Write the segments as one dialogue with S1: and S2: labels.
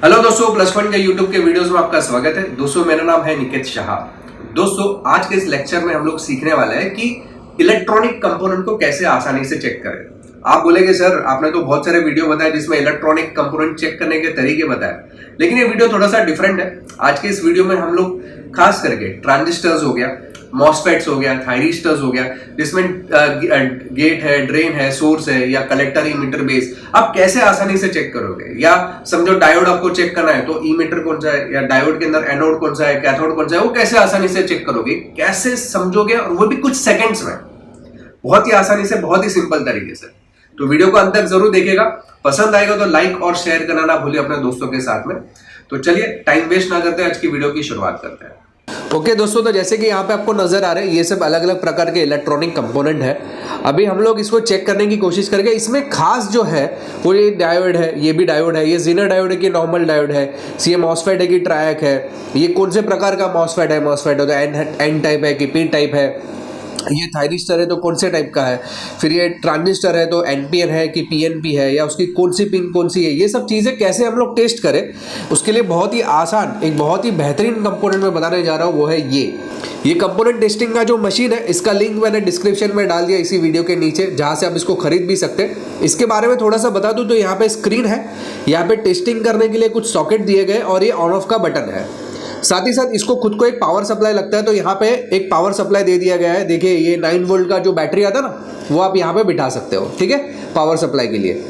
S1: Hello दोस्तों, plus point के YouTube के वीडियोस में आपका स्वागत है। दोस्तों मेरा नाम है निकेत शाह। दोस्तों आज के इस लेक्चर में हम लोग सीखने वाले हैं कि इलेक्ट्रॉनिक कंपोनेंट को कैसे आसानी से चेक करें। आप बोलेंगे सर आपने तो बहुत सारे वीडियो बताए जिसमें इलेक्ट्रॉनिक कंपोनेंट चेक करने के तरीके बताए, लेकिन ये वीडियो थोड़ा सा डिफरेंट है। आज के इस वीडियो में हम लोग खास करके ट्रांजिस्टर्स हो गया, मॉसफेट्स हो गया, थायरिस्टर्स हो गया, जिसमें गेट है, ड्रेन है, सोर्स है या कलेक्टर इमीटर बेस, आप कैसे आसानी से चेक करोगे। या समझो डायोड आपको चेक करना है तो इमीटर कौन सा है या डायोड के अंदर एनोड कौन सा है, कैथोड कौन सा है, वो कैसे आसानी से चेक करोगे, कैसे समझोगे, और वो भी कुछ सेकंड्स में, बहुत ही आसानी से, बहुत ही सिंपल तरीके से। तो वीडियो को अंत तक जरूर देखिएगा। पसंद आएगा तो लाइक और शेयर करना ना भूलिए अपने दोस्तों के साथ में। तो चलिए टाइम वेस्ट ना करते आज की वीडियो की शुरुआत करते हैं। ओके दोस्तों, तो जैसे कि यहाँ पे आपको नजर आ रहे हैं ये सब अलग अलग प्रकार के इलेक्ट्रॉनिक कंपोनेंट है। अभी हम लोग इसको चेक करने की कोशिश करेंगे। इसमें खास जो है वो ये डायोड है, ये भी डायोड है, ये जीनर डायोड है कि नॉर्मल डायोड है, ये मॉसफेट है कि ट्रायक है, ये कौन से प्रकार का मॉसफेट है, मॉसफेट है तो एन टाइप है कि पी टाइप है, ये थायरिस्टर है तो कौन से टाइप का है, फिर ये ट्रांजिस्टर है तो एनपीएन है कि पीएनपी है, या उसकी कौन सी पिन कौन सी है, ये सब चीज़ें कैसे हम लोग टेस्ट करें, उसके लिए बहुत ही आसान, एक बहुत ही बेहतरीन कंपोनेंट में बताने जा रहा हूँ, वो है ये कंपोनेंट टेस्टिंग का जो मशीन है, इसका लिंक मैंने डिस्क्रिप्शन में डाल दिया इसी वीडियो के नीचे, जहाँ से आप इसको खरीद भी सकते हैं। इसके बारे में थोड़ा सा बता दूँ तो यहाँ पे स्क्रीन है, यहाँ पे टेस्टिंग करने के लिए कुछ सॉकेट दिए गए और ये ऑन ऑफ का बटन है। साथ ही साथ इसको खुद को एक पावर सप्लाई लगता है, तो यहाँ पे एक पावर सप्लाई दे दिया गया है। देखिए ये 9 वोल्ट का जो बैटरी आता है ना, वो आप यहाँ पे बिठा सकते हो, ठीक है, पावर सप्लाई के लिए।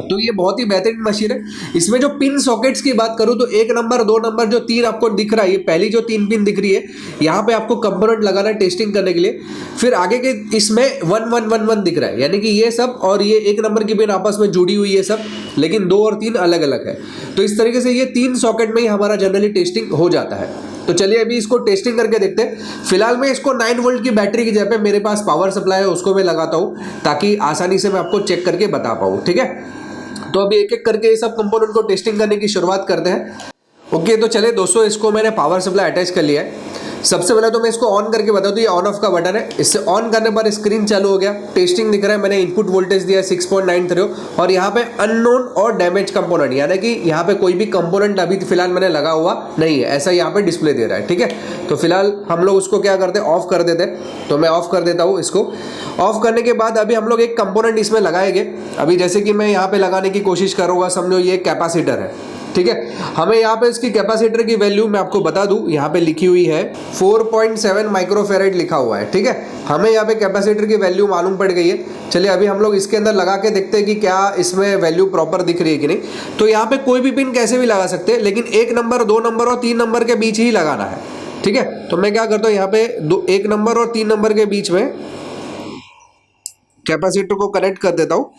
S1: तो ये बहुत ही बेहतरीन मशीन है। इसमें जो पिन सॉकेट्स की बात करूँ तो 1 नंबर 2 नंबर जो 3 आपको दिख रहा है, ये पहली जो 3 पिन दिख रही है, यहाँ पे आपको कंपोनेंट लगाना है टेस्टिंग करने के लिए। फिर आगे के इसमें 1 1 1 1 दिख रहा है, यानी कि ये सब और ये 1 नंबर की पिन आपस में जुड़ी हुई है सब, लेकिन 2 और 3 अलग अलग है। तो इस तरीके से ये 3 सॉकेट में ही हमारा जनरली टेस्टिंग हो जाता है। तो चलिए अभी इसको टेस्टिंग करके देखते हैं। फिलहाल मैं इसको 9 वोल्ट की बैटरी की जगह पे मेरे पास पावर सप्लाई है उसको मैं लगाता हूँ, ताकि आसानी से मैं आपको चेक करके बता पाऊँ, ठीक है। तो अभी एक एक करके ये सब कंपोनेंट को टेस्टिंग करने की शुरुआत करते हैं। ओके, तो चले दोस्तों, इसको मैंने पावर सप्लाई अटैच कर लिया है। सबसे पहले तो मैं इसको ऑन करके बता दूं, ये ऑन ऑफ का बटन है। इससे ऑन करने पर स्क्रीन चालू हो गया, टेस्टिंग दिख रहा है। मैंने इनपुट वोल्टेज दिया है 6.93 और यहाँ पे अननोन और डैमेज कंपोनेंट, यानी कि यहाँ पे कोई भी कंपोनेंट अभी फिलहाल मैंने लगा हुआ नहीं है, ऐसा यहाँ पे डिस्प्ले दे रहा है, ठीक है। तो फिलहाल हम लोग उसको क्या करते हैं, ऑफ कर देते हैं। तो मैं ऑफ कर देता हूँ इसको। ऑफ करने के बाद अभी हम लोग एक कंपोनेंट इसमें लगाएंगे। अभी जैसे कि मैं यहाँ पे लगाने की कोशिश करूँगा, समझो ये कैपेसिटर है, ठीक है। हमें यहाँ पे इसकी कैपेसिटर की वैल्यू मैं आपको बता दूं, यहाँ पे लिखी हुई है 4.7 माइक्रोफेरेड लिखा हुआ है, ठीक है। हमें यहाँ पे कैपेसिटर की वैल्यू मालूम पड़ गई है। चलिए अभी हम लोग इसके अंदर लगा के देखते हैं कि क्या इसमें वैल्यू प्रॉपर दिख रही है कि नहीं। तो यहाँ पे कोई भी पिन कैसे भी लगा सकते हैं, लेकिन 1 नंबर 2 नंबर और 3 नंबर के बीच ही लगाना है, ठीक है। तो मैं क्या करता हूँ, यहाँ पे 1 नंबर और 3 नंबर के बीच में कैपेसिटर को कनेक्ट कर देता हूँ,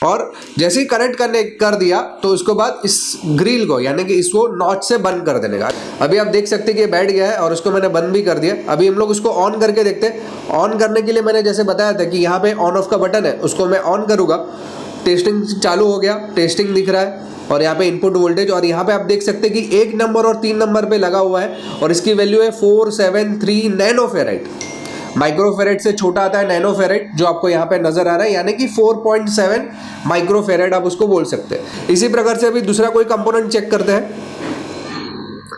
S1: और जैसे ही कनेक्ट करने कर दिया तो उसके बाद इस ग्रिल को, यानी कि इसको नॉच से बंद कर देने का। अभी आप देख सकते हैं कि ये बैठ गया है और उसको मैंने बंद भी कर दिया। अभी हम लोग उसको ऑन करके देखते हैं। ऑन करने के लिए मैंने जैसे बताया था कि यहाँ पे ऑन ऑफ का बटन है, उसको मैं ऑन करूँगा। टेस्टिंग चालू हो गया, टेस्टिंग दिख रहा है और यहाँ पे इनपुट वोल्टेज, और यहाँ पे आप देख सकते हैं कि 1 नंबर और 3 नंबर पे लगा हुआ है और इसकी वैल्यू है 473 नैनोफेराइड। माइक्रोफेरेड से छोटा आता है नैनोफेरेड, जो आपको यहाँ पे नजर आ रहा है, यानी कि 4.7 माइक्रोफेरेड आप उसको बोल सकते हैं। इसी प्रकार से अभी दूसरा कोई कंपोनेंट चेक करते हैं।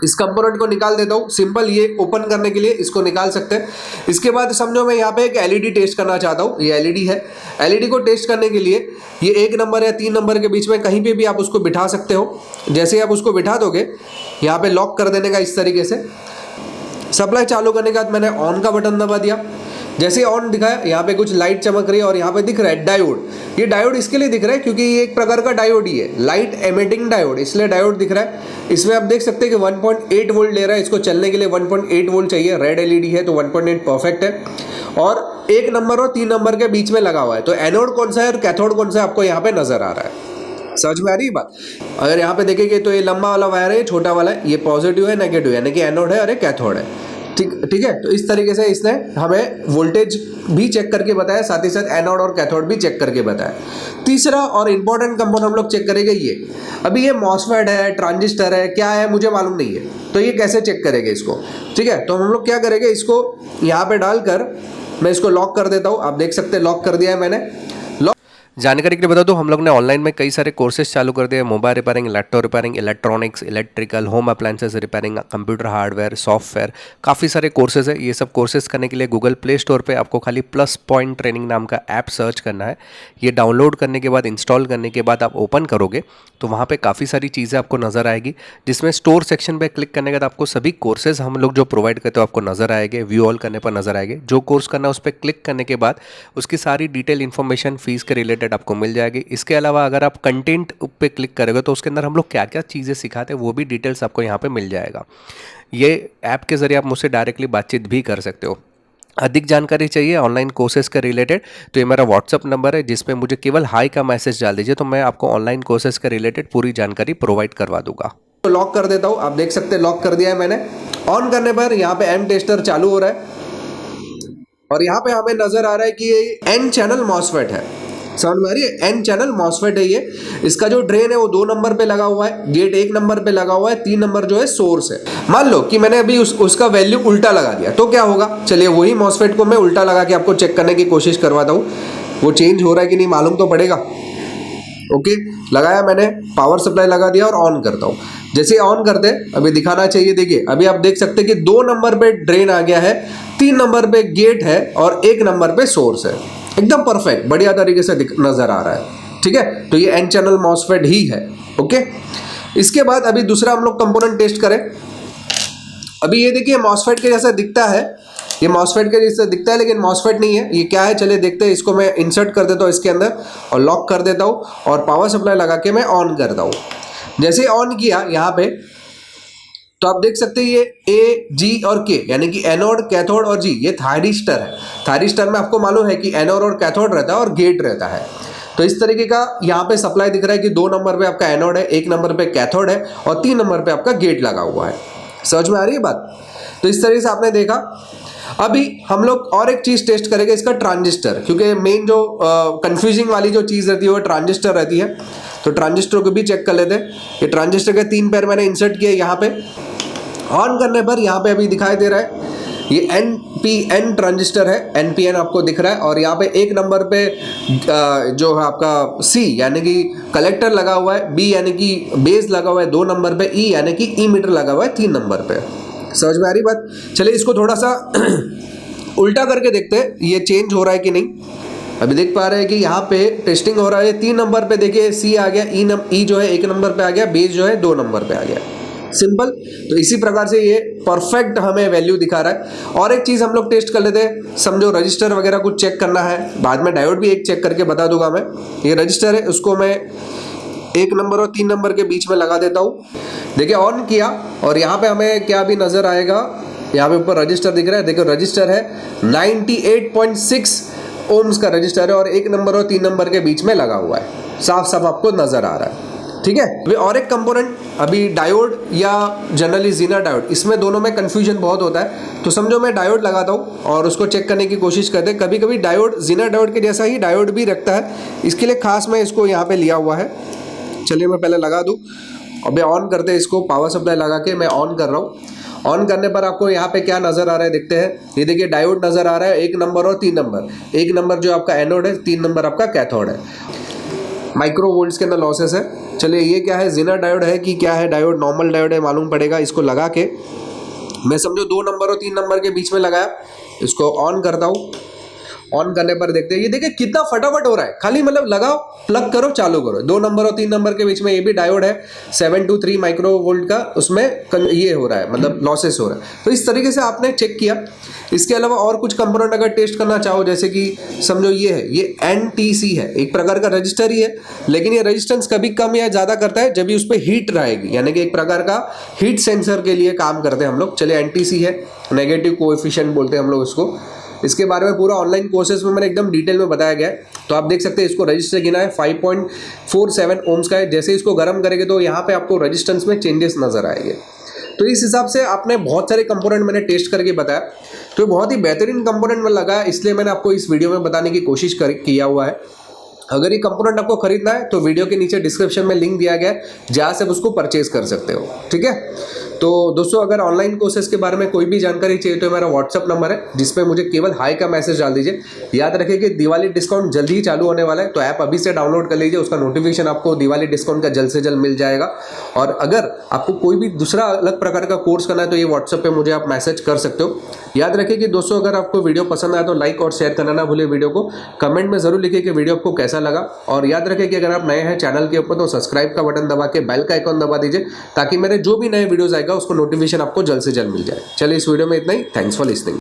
S1: इस कंपोनेंट को निकाल देता हूँ, सिंपल ये ओपन करने के लिए इसको निकाल सकते हैं। इसके बाद समझो मैं यहाँ पे एक एलईडी टेस्ट करना चाहता हूँ। ये एलईडी है। एलईडी को टेस्ट करने के लिए ये 1 नंबर या 3 नंबर के बीच में कहीं पे भी आप उसको बिठा सकते हो। जैसे ही आप उसको बिठा दोगे, यहाँ पे लॉक कर देने का इस तरीके से। सप्लाई चालू करने के बाद मैंने ऑन का बटन दबा दिया। जैसे ऑन दिखाया, यहाँ पे कुछ लाइट चमक रही है और यहाँ पे दिख रहा है डायोड। ये डायोड इसके लिए दिख रहा है क्योंकि ये एक प्रकार का डायोड ही है, लाइट एमिटिंग डायोड, इसलिए डायोड दिख रहा है। इसमें आप देख सकते हैं कि 1.8 वोल्ट ले रहा है। इसको चलने के लिए 1.8 वोल्ट चाहिए। रेड एलईडी है तो 1.8 परफेक्ट है, और 1 नंबर और 3 नंबर के बीच में लगा हुआ है। तो एनोड कौन सा है और कैथोड कौन सा है आपको यहाँ पे नजर आ रहा है। समझ में आ रही है बात। अगर यहाँ पे देखेंगे तो ये लंबा वाला वायर है, छोटा वाला है, ये पॉजिटिव है, नेगेटिव, यानी कि एनोड है और ये कैथोड है, ठीक है। तो इस तरीके से इसने हमें वोल्टेज भी चेक करके बताया, साथ ही साथ एनोड और कैथोड भी चेक करके बताया। तीसरा और इंपॉर्टेंट कंपोनेंट हम लोग चेक करेंगे ये। अभी ये मॉसफेट है, ट्रांजिस्टर है, क्या है मुझे मालूम नहीं है, तो ये कैसे चेक करेंगे इसको, ठीक है। तो हम लोग क्या करेंगे, इसको यहाँ पे डालकर मैं इसको लॉक कर देता हूँ। आप देख सकते हैं लॉक कर दिया है मैंने। जानकारी के लिए बता दूं, हम लोग ने ऑनलाइन में कई सारे कोर्सेज चालू कर दिए। Mobile repairing, laptop repairing, electronics, electrical, home appliances repairing, computer hardware, software, काफ़ी सारे कोर्सेज है। ये सब कोर्सेज करने के लिए गूगल प्ले स्टोर पे आपको खाली प्लस पॉइंट ट्रेनिंग नाम का ऐप सर्च करना है। ये डाउनलोड करने के बाद, इंस्टॉल करने के बाद आप ओपन करोगे तो वहाँ पे काफ़ी सारी चीज़ें आपको नज़र आएगी, जिसमें स्टोर सेक्शन पे क्लिक करने के बाद आपको सभी कोर्सेज हम लोग जो प्रोवाइड करते हो आपको नज़र आएंगे। व्यू ऑल करने पर नज़र आएंगे। जो कोर्स करना है उस पर क्लिक करने के बाद उसकी सारी डिटेल इन्फॉर्मेशन फीस के रिलेटेड आपको मिल जाएगी। इसके अलावा अगर आप कंटेंट पे क्लिक करोगे तो उसके अंदर हम लोग क्या क्या चीज़ें सिखाते हैं वो भी डिटेल्स आपको यहाँ पे मिल जाएगा। ये ऐप के ज़रिए आप मुझसे डायरेक्टली बातचीत भी कर सकते हो। अधिक जानकारी चाहिए ऑनलाइन कोर्सेज के रिलेटेड तो ये मेरा व्हाट्सअप नंबर है, जिस पे मुझे केवल हाई का मैसेज डाल दीजिए तो मैं आपको ऑनलाइन कोर्सेज के रिलेटेड पूरी जानकारी प्रोवाइड करवा दूंगा। तो लॉक कर देता हूँ। आप देख सकते हैं लॉक कर दिया है मैंने। ऑन करने पर यहाँ पे एम टेस्टर चालू हो रहा है और यहाँ पे हमें नजर आ रहा है कि ये एन चैनल मॉसफेट है। समझ में आ रही है? एन चैनल मॉसफेट है ये। इसका जो ड्रेन है वो 2 नंबर पे लगा हुआ है, गेट 1 नंबर पे लगा हुआ है, 3 नंबर जो है सोर्स है। मान लो कि मैंने अभी उसका वैल्यू उल्टा लगा दिया तो क्या होगा? चलिए वही मॉसफेट को मैं उल्टा लगा के आपको चेक करने की कोशिश करवाता हूँ। वो चेंज हो रहा है कि नहीं मालूम तो पड़ेगा। ओके, लगाया मैंने, पावर सप्लाई लगा दिया और ऑन करता हूँ। जैसे ऑन करते अभी दिखाना चाहिए। देखिए अभी आप देख सकते हैं कि 2 नंबर पे ड्रेन आ गया है, 3 नंबर पे गेट है और 1 नंबर पे सोर्स है। एकदम परफेक्ट, बढ़िया तरीके से नजर आ रहा है। ठीक है, तो ये एन चैनल मॉसफेट ही है। ओके, इसके बाद अभी दूसरा हम लोग कंपोनेंट टेस्ट करें। अभी ये देखिए मॉसफेट के जैसा दिखता है, ये मॉसफेट के जैसा दिखता है लेकिन मॉसफेट नहीं है। ये क्या है चलिए देखते हैं। इसको मैं इंसर्ट कर देता हूँ इसके अंदर और लॉक कर देता हूँ और पावर सप्लाई लगा के मैं ऑन करता हूँ। जैसे ऑन किया यहाँ पे तो आप देख सकते हैं ये ए, जी और के यानी कि एनोड, कैथोड और जी, ये थायरिस्टर है। थायरिस्टर में आपको मालूम है कि एनोड और कैथोड रहता है और गेट रहता है। तो इस तरीके का यहाँ पे सप्लाई दिख रहा है कि 2 नंबर पे आपका एनोड है, 1 नंबर पे कैथोड है और 3 नंबर पे आपका गेट लगा हुआ है। समझ में आ रही है बात? तो इस तरीके से आपने देखा। अभी हम लोग और एक चीज टेस्ट करेंगे, इसका ट्रांजिस्टर, क्योंकि मेन जो कंफ्यूजिंग वाली जो चीज रहती है वो ट्रांजिस्टर रहती है। तो ट्रांजिस्टर को भी चेक कर लेते हैं। ये ट्रांजिस्टर के 3 पैर मैंने इंसर्ट किए यहाँ पे। ऑन करने पर यहाँ पे अभी दिखाई दे रहा है ये NPN ट्रांजिस्टर है। NPN आपको दिख रहा है और यहाँ पे 1 नंबर पे जो है आपका C यानी कि कलेक्टर लगा हुआ है, B यानी कि बेस लगा हुआ है 2 नंबर पे, E यानी कि ई मीटर लगा हुआ है 3 नंबर पे। समझ में आ रही बात? चलिए इसको थोड़ा सा उल्टा करके देखते हैं ये चेंज हो रहा है कि नहीं। अभी देख पा रहे हैं कि यहाँ पे टेस्टिंग हो रहा है। 3 नंबर पे देखिए C आ गया, E जो है 1 नंबर पे आ गया, बेस जो है 2 नंबर पे आ गया। सिंपल। तो इसी प्रकार से ये परफेक्ट हमें वैल्यू दिखा रहा है। और एक चीज हम लोग टेस्ट कर लेते हैं। समझो रजिस्टर वगैरह कुछ चेक करना है, बाद में डायोड भी एक चेक करके बता दूंगा मैं। ये रजिस्टर है, उसको मैं 1 नंबर और 3 नंबर के बीच में लगा देता हूँ। देखिए ऑन किया और यहाँ पे हमें क्या भी नजर आएगा, यहाँ पे ऊपर रजिस्टर दिख रहा है। देखो रजिस्टर है 98.6 ओम्स का रजिस्टर है और 1 नंबर और 3 नंबर के बीच में लगा हुआ है। साफ साफ आपको नजर आ रहा है। ठीक है, अभी और एक कंपोनेंट, अभी डायोड या जनरली जीनर डायोड, इसमें दोनों में कंफ्यूजन बहुत होता है। तो समझो मैं डायोड लगाता हूँ और उसको चेक करने की कोशिश करते हैं। कभी कभी डायोड जीनर डायोड के जैसा ही डायोड भी रखता है। इसके लिए खास मैं इसको यहाँ पे लिया हुआ है। चलिए मैं पहले लगा दूँ। अभी ऑन करते हैं इसको, पावर सप्लाई लगा के मैं ऑन कर रहा हूँ। ऑन करने पर आपको यहाँ पे क्या नजर आ रहा है देखते हैं। ये देखिए डायोड नजर आ रहा है 1 नंबर और 3 नंबर। 1 नंबर जो आपका एनोड है, 3 नंबर आपका कैथोड है। माइक्रो वोल्ट्स के अंदर लॉसेस है। चलिए ये क्या है, जीनर डायोड है कि क्या है? डायोड नॉर्मल डायोड है मालूम पड़ेगा। इसको लगा के मैं समझो 2 नंबर और 3 नंबर के बीच में लगाया। इसको ऑन करता हूँ। ऑन करने पर देखते हैं ये देखिए कितना फटाफट हो रहा है। खाली मतलब लगाओ, प्लग करो, चालू करो। 2 नंबर और 3 नंबर के बीच में ये भी डायोड है 723 माइक्रो वोल्ट का, उसमें ये हो रहा है, मतलब लॉसेस हो रहा है। तो इस तरीके से आपने चेक किया। इसके अलावा और कुछ कंपोनेंट अगर टेस्ट करना चाहो, जैसे कि समझो ये है, ये NTC है, एक प्रकार का रजिस्टर ही है, लेकिन ये रेजिस्टेंस कभी कम या ज़्यादा करता है जब भी उस पर हीट रहेगी, यानी कि एक प्रकार का हीट सेंसर के लिए काम करते हैं हम लोग। चलिए NTC है, नेगेटिव कोएफिशिएंट बोलते हैं हम लोग इसको। इसके बारे में पूरा ऑनलाइन कोर्सेज में मैंने एकदम डिटेल में बताया गया है। तो आप देख सकते हैं इसको रजिस्टर गिना है 5.47 ओम्स का है। जैसे इसको गर्म करेंगे तो यहाँ पे आपको रजिस्टेंस में चेंजेस नजर आएंगे। तो इस हिसाब से आपने बहुत सारे कंपोनेंट मैंने टेस्ट करके बताया, तो बहुत ही बेहतरीन कंपोनेंट में लगा, इसलिए मैंने आपको इस वीडियो में बताने की कोशिश किया हुआ है। अगर ये कंपोनेंट आपको खरीदना है तो वीडियो के नीचे डिस्क्रिप्शन में लिंक दिया गया है, जहाँ से आप उसको परचेज कर सकते हो। ठीक है, तो दोस्तों अगर ऑनलाइन कोर्सेज के बारे में कोई भी जानकारी चाहिए तो मेरा व्हाट्सअप नंबर है जिस पे मुझे केवल हाई का मैसेज डाल दीजिए। याद रखिए कि दिवाली डिस्काउंट जल्दी ही चालू होने वाला है, तो ऐप अभी से डाउनलोड कर लीजिए, उसका नोटिफिकेशन आपको दिवाली डिस्काउंट का जल्द से जल्द मिल जाएगा। और अगर आपको कोई भी दूसरा अलग प्रकार का कोर्स करना है तो ये व्हाट्सएप पे मुझे आप मैसेज कर सकते हो। याद रखिए कि दोस्तों अगर आपको वीडियो पसंद आया तो लाइक और शेयर करना ना भूलिए वीडियो को। कमेंट में जरूर लिखिए कि वीडियो आपको कैसा लगा, और याद रखिए कि अगर आप नए हैं चैनल के ऊपर तो सब्सक्राइब का बटन दबा के बेल का आइकॉन दबा दीजिए ताकि मेरे जो भी नए वीडियोस आएगा उसको नोटिफिकेशन आपको जल्द से जल्द मिल जाए। चलिए इस वीडियो में इतना ही। Thanks for listening.